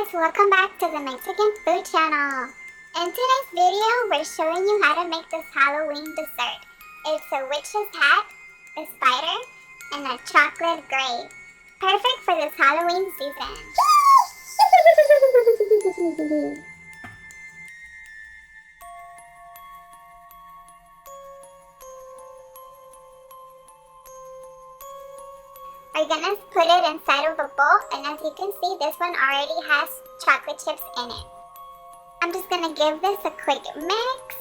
guys, welcome back to the Mexican Food Channel. In today's video, we're showing you how to make this Halloween dessert. It's a witch's hat, a spider, and a chocolate grape. Perfect for this Halloween season. We're gonna put it inside of a bowl, and as you can see, this one already has chocolate chips in it. I'm just gonna give this a quick mix.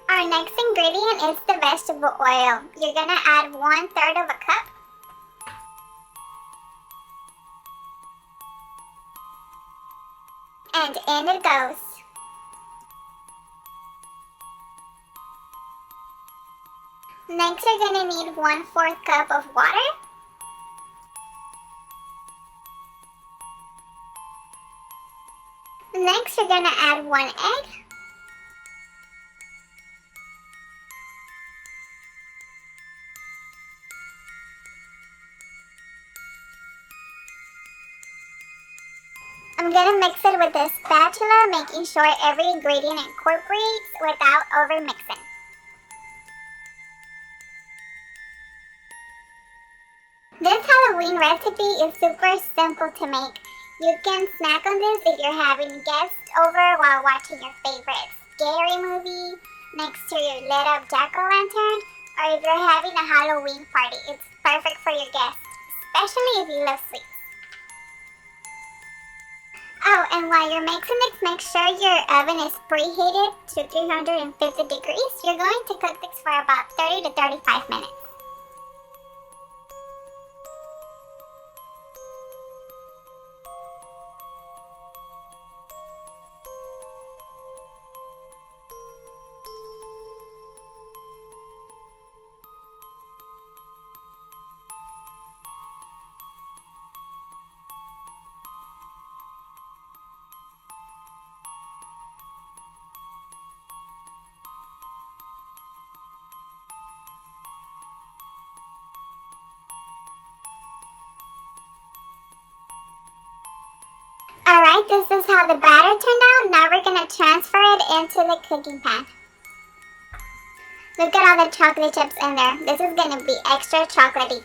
Our next ingredient is the vegetable oil. You're gonna add 1/3 of a cup. And in it goes. Next, you're gonna need 1/4 cup of water. Next, you're gonna add 1 egg. I'm gonna mix it with a spatula, making sure every ingredient incorporates without over mixing. This Halloween recipe is super simple to make. You can snack on this if you're having guests over while watching your favorite scary movie next to your lit up jack-o'-lantern, or if you're having a Halloween party. It's perfect for your guests, especially if you love sweets. Oh, and while you're mixing this, make sure your oven is preheated to 350 degrees. You're going to cook this for about 30 to 35 minutes. Alright, this is how the batter turned out. Now we're going to transfer it into the cooking pan. Look at all the chocolate chips in there. This is going to be extra chocolatey.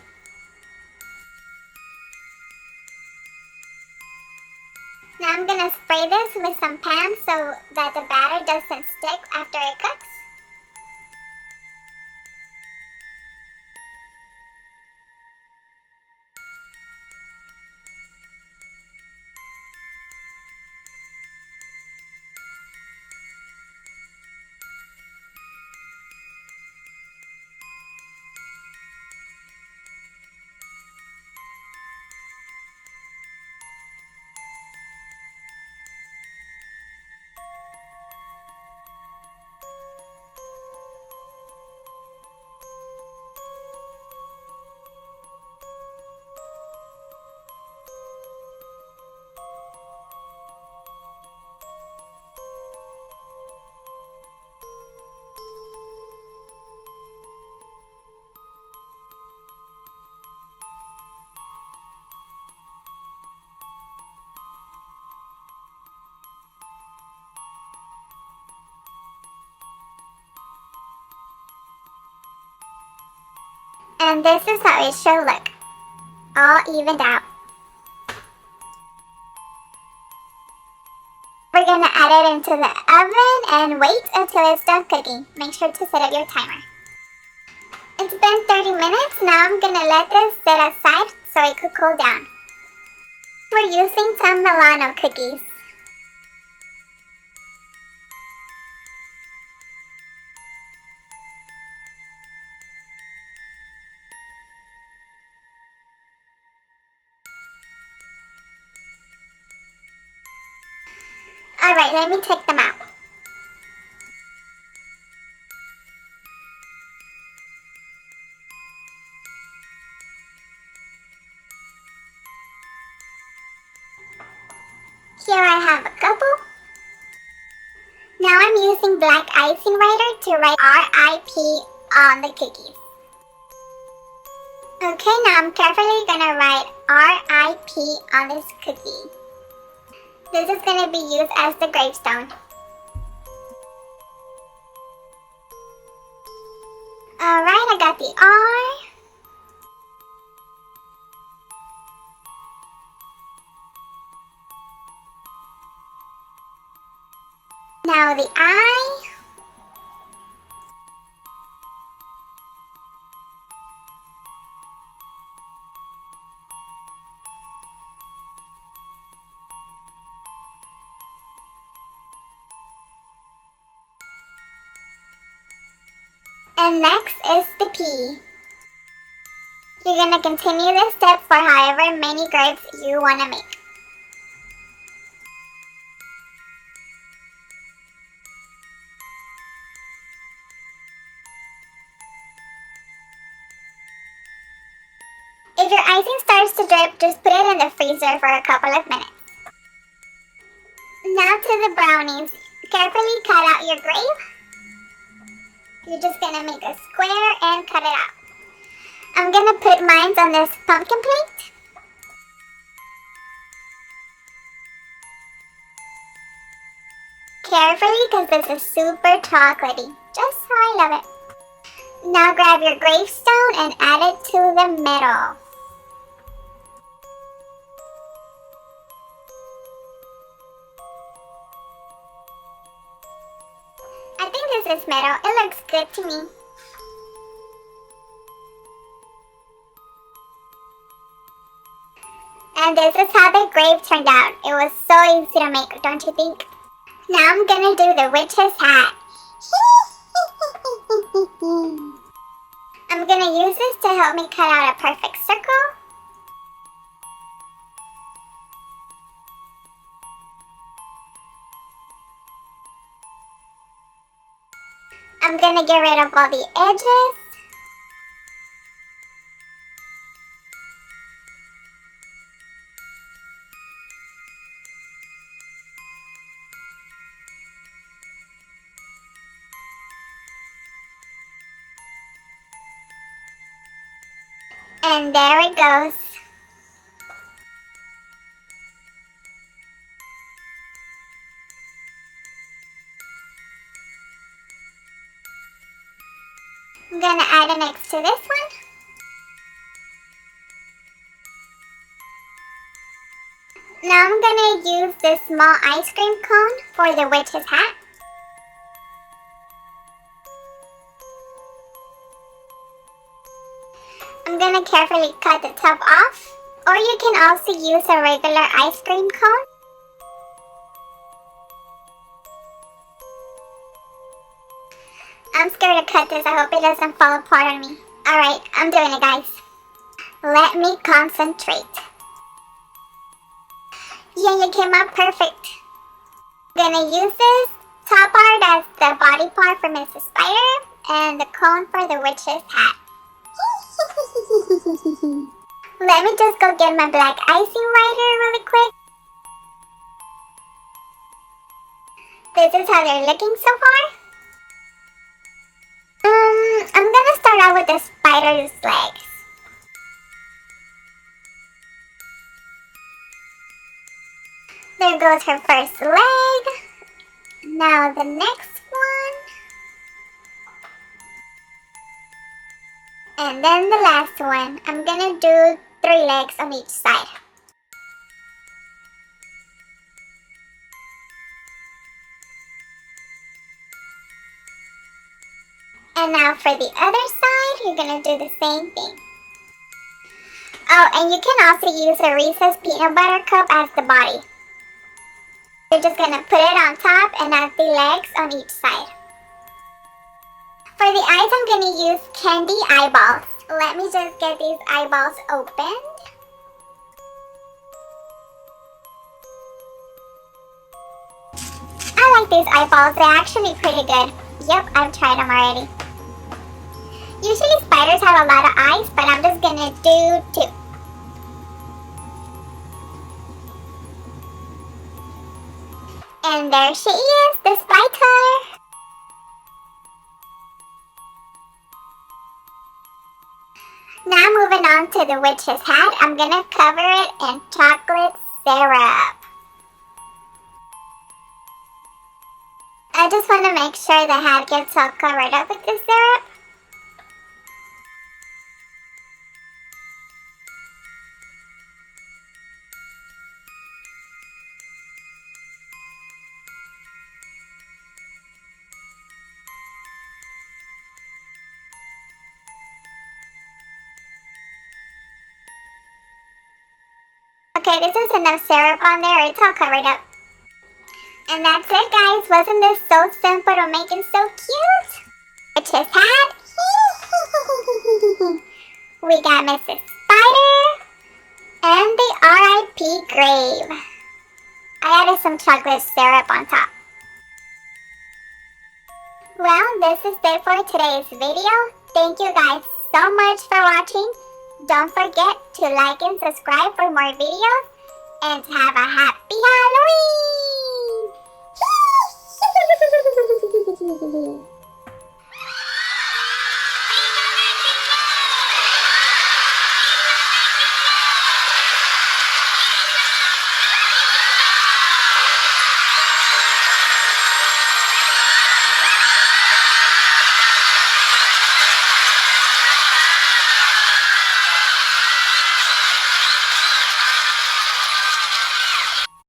Now I'm going to spray this with some Pam so that the batter doesn't stick after it cooks. And this is how it should look, all evened out. We're going to add it into the oven and wait until it's done cooking. Make sure to set up your timer. It's been 30 minutes. Now I'm going to let this sit aside so it could cool down. We're using some Milano cookies. Alright, let me take them out. Here I have a couple. Now I'm using black icing writer to write RIP on the cookies. Okay, now I'm carefully gonna write R.I.P. on this cookie. This is gonna be used as the gravestone. Alright, I got the R. Now the I. And next is the P. You're gonna continue this step for however many grapes you wanna make. If your icing starts to drip, just put it in the freezer for a couple of minutes. Now to the brownies. Carefully cut out your grape. You're just gonna make a square and cut it out. I'm gonna put mine on this pumpkin plate. Carefully, because this is super chocolatey. Just how I love it. Now grab your gravestone and add it to the middle. I think this is metal. It looks good to me. And this is how the grape turned out. It was so easy to make, don't you think? Now I'm gonna do the witch's hat. I'm gonna use this to help me cut out a perfect circle. I'm gonna get rid of all the edges. And there it goes. I'm gonna add it next to this one. Now I'm gonna use this small ice cream cone for the witch's hat. I'm gonna carefully cut the top off, or you can also use a regular ice cream cone. I'm scared to cut this. I hope it doesn't fall apart on me. Alright, I'm doing it, guys. Let me concentrate. Yeah, you came out perfect. I'm gonna use this top part as the body part for Mrs. Spider and the cone for the witch's hat. Let me just go get my black icing writer really quick. This is how they're looking so far. I'm gonna start out with the spider's legs. There goes her first leg. Now the next one. And then the last one. I'm gonna do 3 legs on each side. And now for the other side, you're gonna do the same thing. Oh, and you can also use a Reese's peanut butter cup as the body. You're just gonna put it on top and add the legs on each side. For the eyes, I'm gonna use candy eyeballs. Let me just get these eyeballs opened. I like these eyeballs. They're actually pretty good. Yep, I've tried them already. Usually spiders have a lot of eyes, but I'm just gonna do 2. And there she is, the spider. Now moving on to the witch's hat, I'm gonna cover it in chocolate syrup. I just want to make sure the hat gets all covered up with the syrup. Okay, this is enough syrup on there. It's all covered up. And that's it, guys. Wasn't this so simple to make it so cute? Witch's hat. We got Mrs. Spider. And the R.I.P. grave. I added some chocolate syrup on top. Well, this is it for today's video. Thank you guys so much for watching. Don't forget to like and subscribe for more videos. And have a happy Halloween!